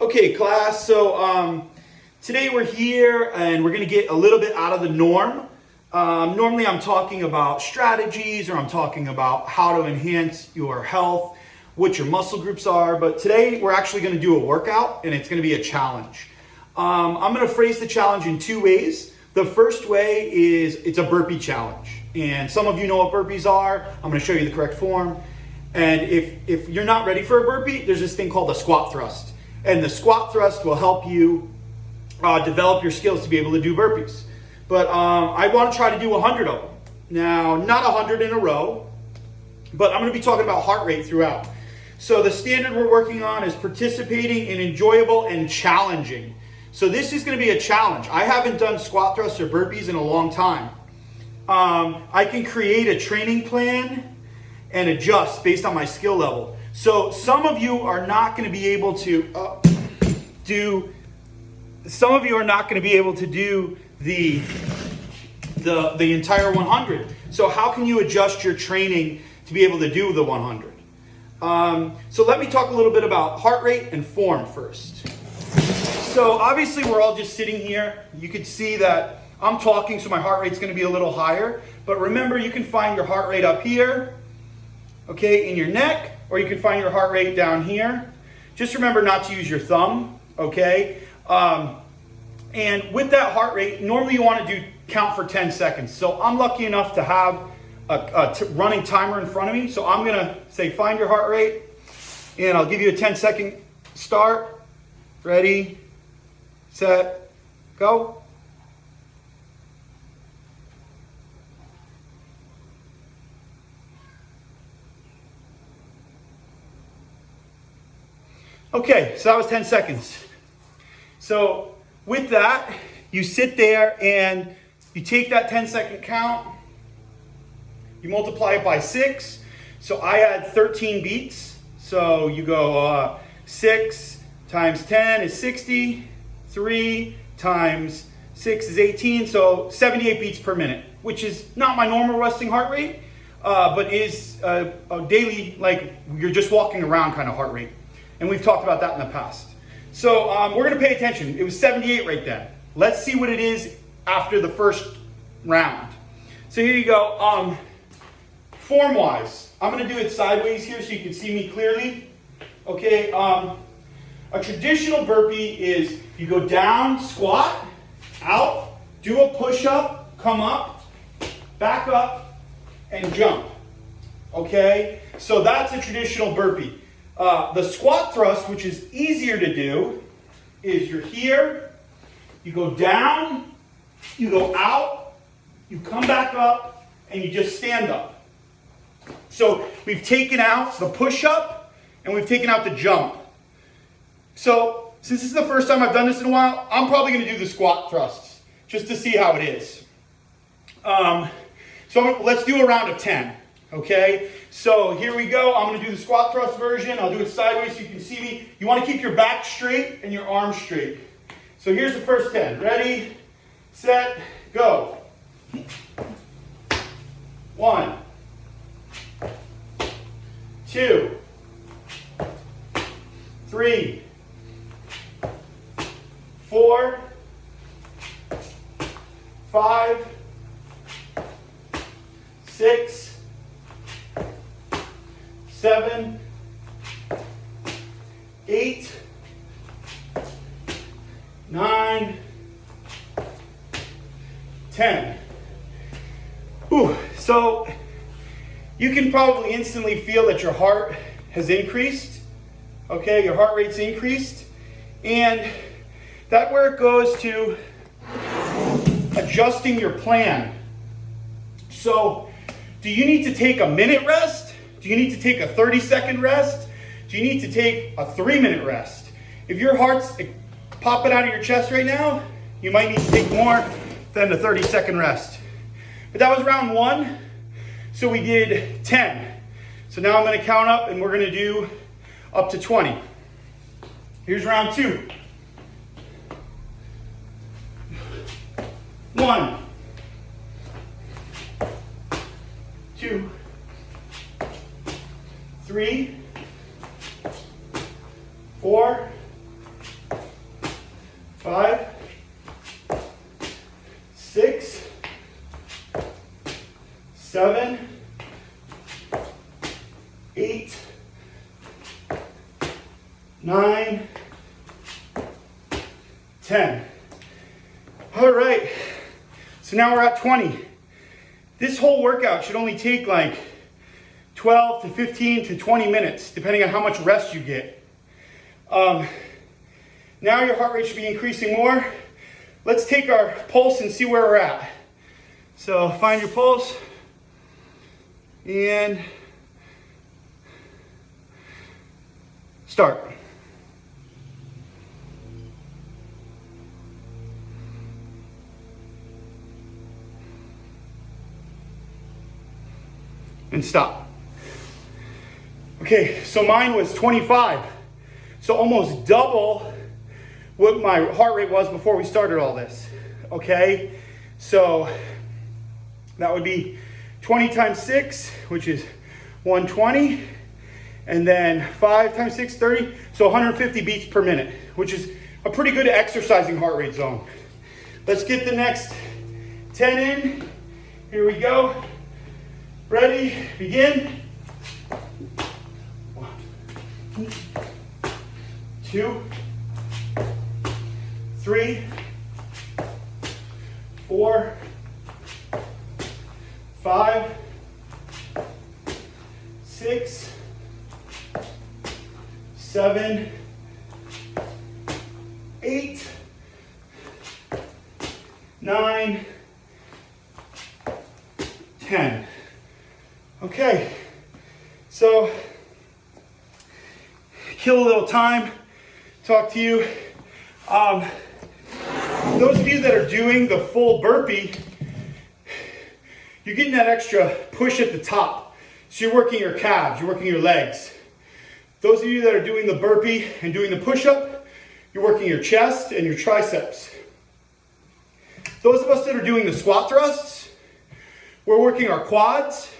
Okay, class, so today we're here and we're going to get a little bit out of the norm. Normally I'm talking about strategies or I'm talking about how to enhance your health, what your muscle groups are, but today we're actually going to do a workout and it's going to be a challenge. I'm going to phrase the challenge in two ways. The first way is it's a burpee challenge, and some of you know what burpees are. I'm going to show you the correct form. And if you're not ready for a burpee, there's this thing called a squat thrust. And the squat thrust will help you develop your skills to be able to do burpees. But I want to try to do 100 of them. Now, not 100 in a row, but I'm going to be talking about heart rate throughout. So the standard we're working on is participating in enjoyable and challenging. So this is going to be a challenge. I haven't done squat thrusts or burpees in a long time. I can create a training plan and adjust based on my skill level. So some of you are not going to be able to do the entire 100. So how can you adjust your training to be able to do the 100? So let me talk a little bit about heart rate and form first. So obviously we're all just sitting here. You can see that I'm talking, so my heart rate's going to be a little higher. But remember, you can find your heart rate up here, okay, in your neck, or you can find your heart rate down here. Just remember not to use your thumb, okay? And with that heart rate, normally you want to count for 10 seconds. So I'm lucky enough to have a running timer in front of me. So I'm going to say find your heart rate, and I'll give you a 10-second start. Ready, set, go. Okay, so that was 10 seconds. So with that, you sit there and you take that 10-second count, you multiply it by 6. So I had 13 beats. So you go 6 times 10 is 60, 3 times 6 is 18, so 78 beats per minute, which is not my normal resting heart rate, but is a daily, like you're just walking around kind of heart rate. And we've talked about that in the past. So we're going to pay attention. It was 78 right then. Let's see what it is after the first round. So here you go. Form-wise, I'm going to do it sideways here so you can see me clearly. Okay. A traditional burpee is you go down, squat, out, do a push-up, come up, back up, and jump. Okay. So that's a traditional burpee. The squat thrust, which is easier to do, is you're here, you go down, you go out, you come back up, and you just stand up. So we've taken out the push-up, and we've taken out the jump. So since this is the first time I've done this in a while, I'm probably going to do the squat thrusts, just to see how it is. So let's do a round of 10. Okay, so here we go. I'm going to do the squat thrust version. I'll do it sideways so you can see me. You want to keep your back straight and your arms straight. So here's the first 10. Ready, set, go. 1, 2, 3, 4, 5, 6, 7, 8, 9, 10. Ooh, so you can probably instantly feel that your heart has increased. Okay, your heart rate's increased. And that's where it goes to adjusting your plan. So, do you need to take a minute rest? Do you need to take a 30-second rest? Do you need to take a 3-minute rest? If your heart's popping out of your chest right now, you might need to take more than a 30-second rest. But that was round 1, so we did 10. So now I'm going to count up and we're going to do up to 20. Here's round 2. 1, 2, 3, 4, 9, 10. All right, so now we're at 20. This whole workout should only take like 12 to 15 to 20 minutes, depending on how much rest you get. Now your heart rate should be increasing more. Let's take our pulse and see where we're at. So find your pulse and start. And stop. Okay, so mine was 25. So almost double what my heart rate was before we started all this. Okay, so that would be 20 times 6, which is 120. And then 5 times 6, 30. So 150 beats per minute, which is a pretty good exercising heart rate zone. Let's get the next 10 in. Here we go. Ready, begin. 1, 2, 3, 4, 5, 6, 7, 8, 9, 10. Okay, so kill a little time, talk to you. Those of you that are doing the full burpee, you're getting that extra push at the top. So you're working your calves, you're working your legs. Those of you that are doing the burpee and doing the push-up, you're working your chest and your triceps. Those of us that are doing the squat thrusts, we're working our quads,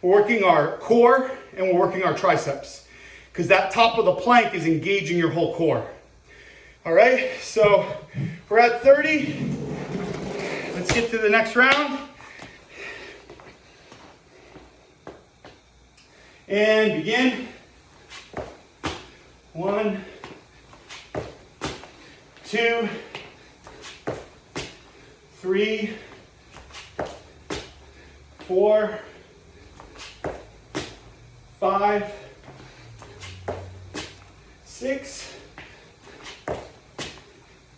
we're working our core, and we're working our triceps. Because that top of the plank is engaging your whole core. All right, so we're at 30. Let's get to the next round. And begin. 1, 2, 3, 4, 5, 6,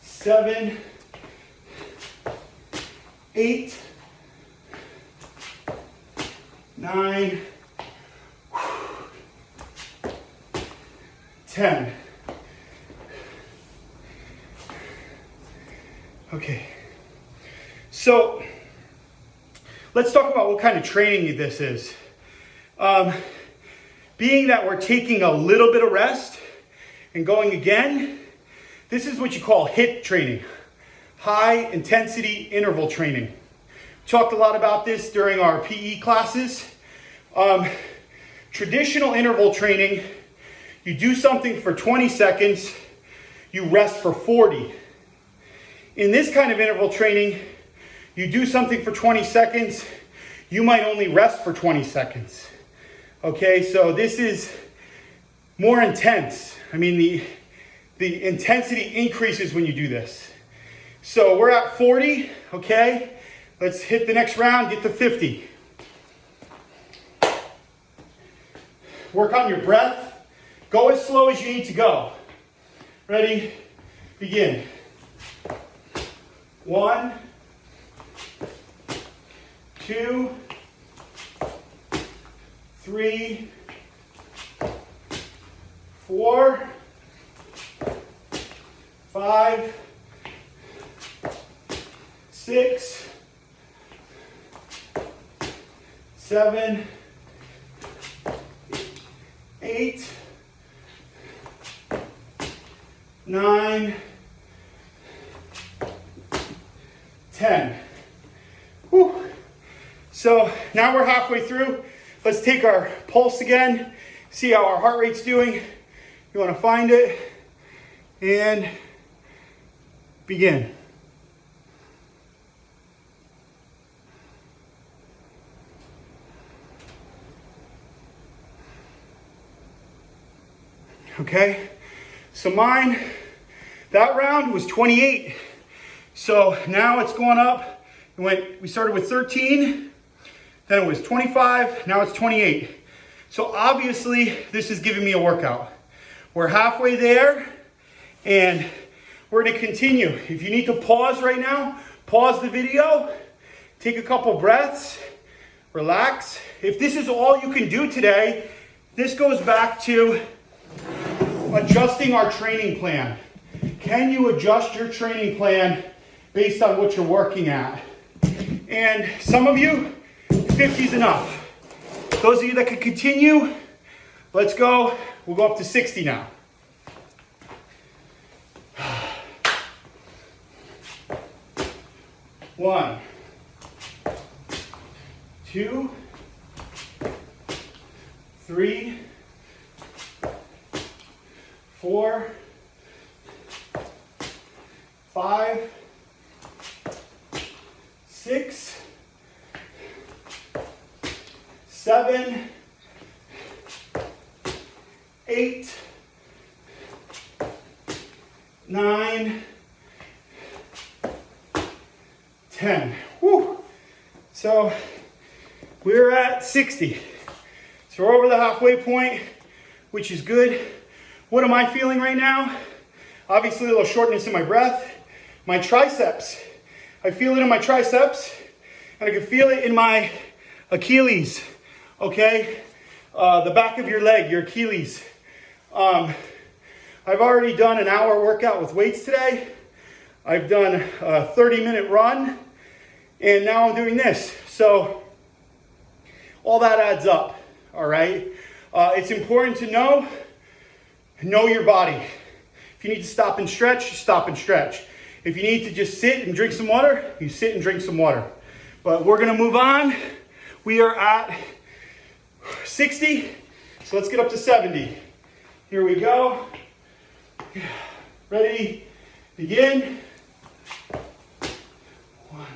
7, 8, 9, 10. Okay, so let's talk about what kind of training this is. Being that we're taking a little bit of rest and going again, this is what you call HIIT training, high intensity interval training. We talked a lot about this during our PE classes. Traditional interval training, you do something for 20 seconds, you rest for 40. In this kind of interval training, you do something for 20 seconds, you might only rest for 20 seconds. Okay, so this is more intense. I mean, the intensity increases when you do this. So we're at 40, okay? Let's hit the next round, get to 50. Work on your breath. Go as slow as you need to go. Ready? Begin. 1, 2, 3, 4, 5, 6, 7, 8, 9, 10. Whew. So now we're halfway through. Let's take our pulse again, see how our heart rate's doing. You want to find it and begin. Okay, So mine, that round was 28. So now it's going up. We started with 13, then it was 25, now it's 28. So obviously this is giving me a workout. We're halfway there and we're gonna continue. If you need to pause right now, pause the video, take a couple breaths, relax. If this is all you can do today, this goes back to adjusting our training plan. Can you adjust your training plan based on what you're working at? And some of you, 50 is enough. Those of you that can continue, let's go. We'll go up to 60 now. One, two, three, 4, 5, 6, 7, 8, 9, 10. Woo! So we're at 60. So we're over the halfway point, which is good. What am I feeling right now? Obviously a little shortness in my breath. My triceps. I feel it in my triceps and I can feel it in my Achilles. Okay? The back of your leg, your Achilles. I've already done an hour workout with weights today. I've done a 30-minute run and now I'm doing this. So all that adds up, all right? It's important to know your body. If you need to stop and stretch, stop and stretch. If you need to just sit and drink some water, you sit and drink some water. But we're gonna move on. We are at 60, so let's get up to 70. Here we go. Ready, begin. 1,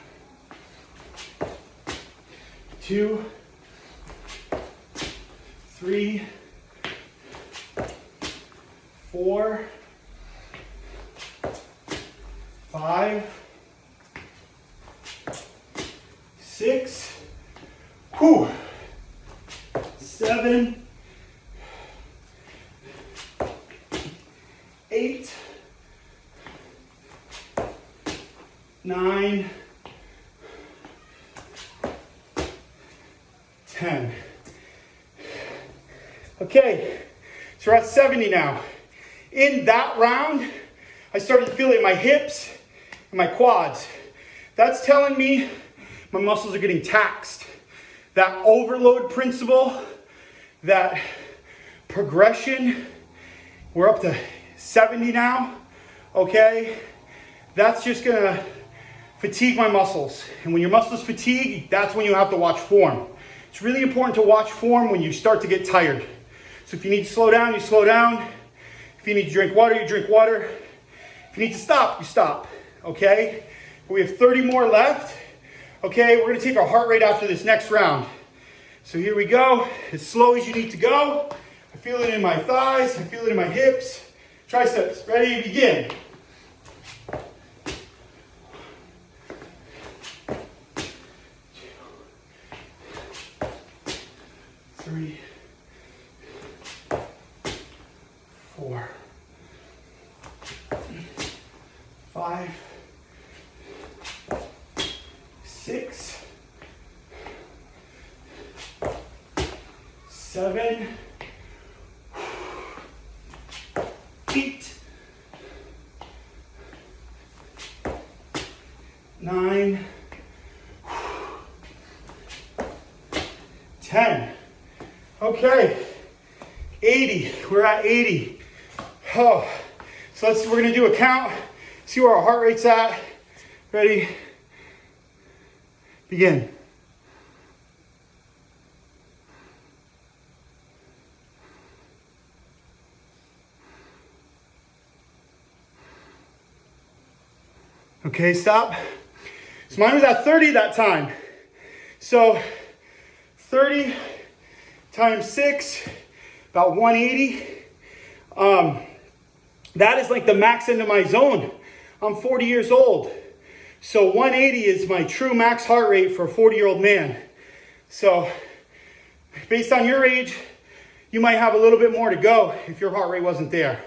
2, 3, 4, 5, 6, 7, 8, 9, 10. Okay, so we're at 70 now. In that round, I started to feel it in my hips and my quads. That's telling me my muscles are getting taxed. That overload principle, that progression, we're up to 70 now, okay? That's just gonna fatigue my muscles. And when your muscles fatigue, that's when you have to watch form. It's really important to watch form when you start to get tired. So if you need to slow down, you slow down. If you need to drink water, you drink water. If you need to stop, you stop, okay? We have 30 more left. Okay, we're gonna take our heart rate after this next round. So here we go, as slow as you need to go. I feel it in my thighs, I feel it in my hips. Triceps, ready, begin. 3, 4, 5, 6, 7, 8, 9, 10. Okay, 80. We're at 80. Oh, so we're gonna do a count. See where our heart rate's at. Ready? Begin. Okay, stop. So mine was at 30 that time. So 30 times 6, about 180. That is like the max end of my zone. I'm 40 years old. So 180 is my true max heart rate for a 40-year-old man. So based on your age, you might have a little bit more to go if your heart rate wasn't there.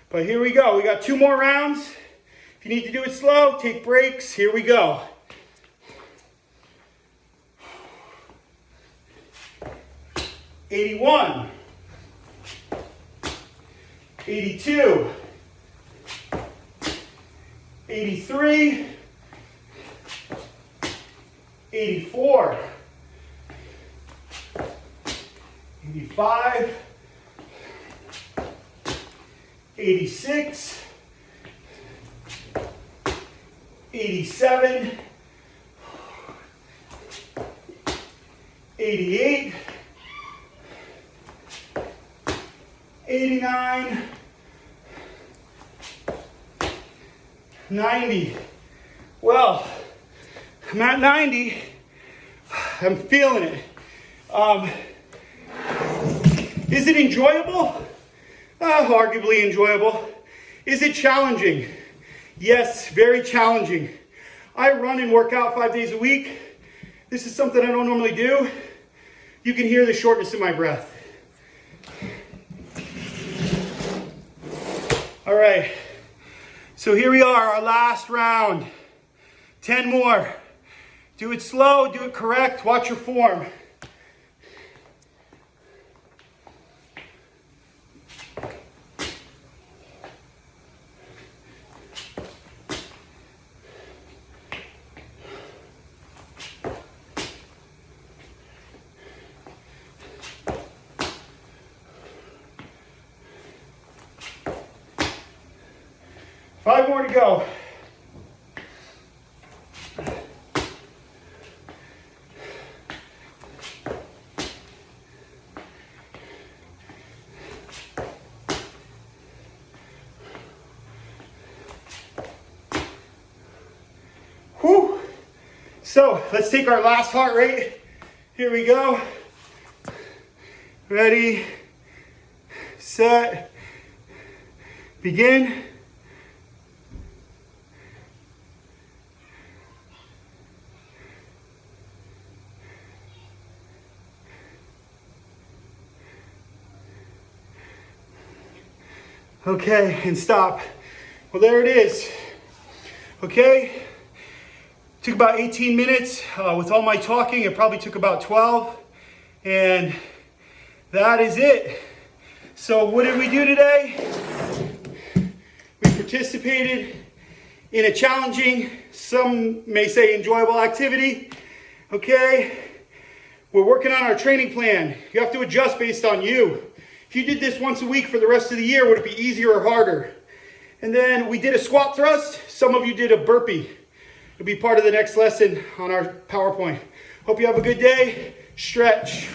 But here we go. We got 2 more rounds. If you need to do it slow, take breaks. Here we go. '81, '82, '83, '84, '85, '86, '87, '88, 89, 90. Well, I'm at 90. I'm feeling it. Is it enjoyable? Arguably enjoyable. Is it challenging? Yes, very challenging. I run and work out 5 days a week. This is something I don't normally do. You can hear the shortness in my breath. All right, so here we are, our last round. 10 more. Do it slow, do it correct, watch your form. Five more to go. Whew. So let's take our last heart rate. Here we go. Ready, set, begin. Okay, and stop. Well, there it is. Okay, took about 18 minutes. With all my talking, it probably took about 12. And that is it. So what did we do today? We participated in a challenging, some may say enjoyable activity. Okay, we're working on our training plan. You have to adjust based on you. If you did this once a week for the rest of the year, would it be easier or harder? And then we did a squat thrust. Some of you did a burpee. It'll be part of the next lesson on our PowerPoint. Hope you have a good day. Stretch.